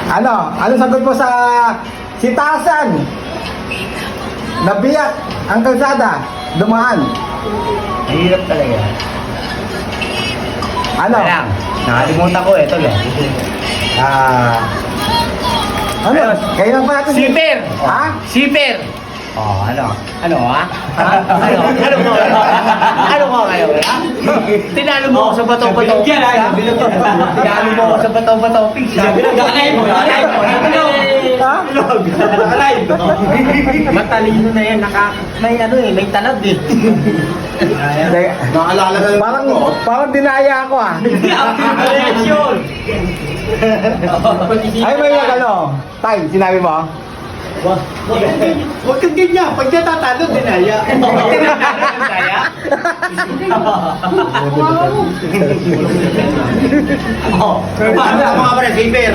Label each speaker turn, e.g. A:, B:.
A: Ano sagot mo sa si Tarzan? Nabiyak ang kalsada, dumaan.
B: Mahirap talaga.
A: Ano?
B: Lang, nakalimutan ko ito lang.
A: Ano? Kayo lang pa natin.
B: Siper!
A: Ha?
B: Siper! Oh, ano? Ano ha? Ano mo? Ano mo ngayon? Ha? Tinalo mo ako sa bato-bato. Tinalo mo ako sa bato-bato. Alay mo! Alay mo!
A: Ha?
B: Alay mo! Matalino na yan. May ano eh, may talab eh.
C: Naalala na lang
A: Parang,
C: ako.
A: parang dinaya ako ah.
B: Reaction!
A: Ay, may ano? Tay, sinabi mo?
C: Huwag kang ganyan. Pag natatalo, dinaya.
B: Dinaya?
C: Paano ako nga pala, Silver?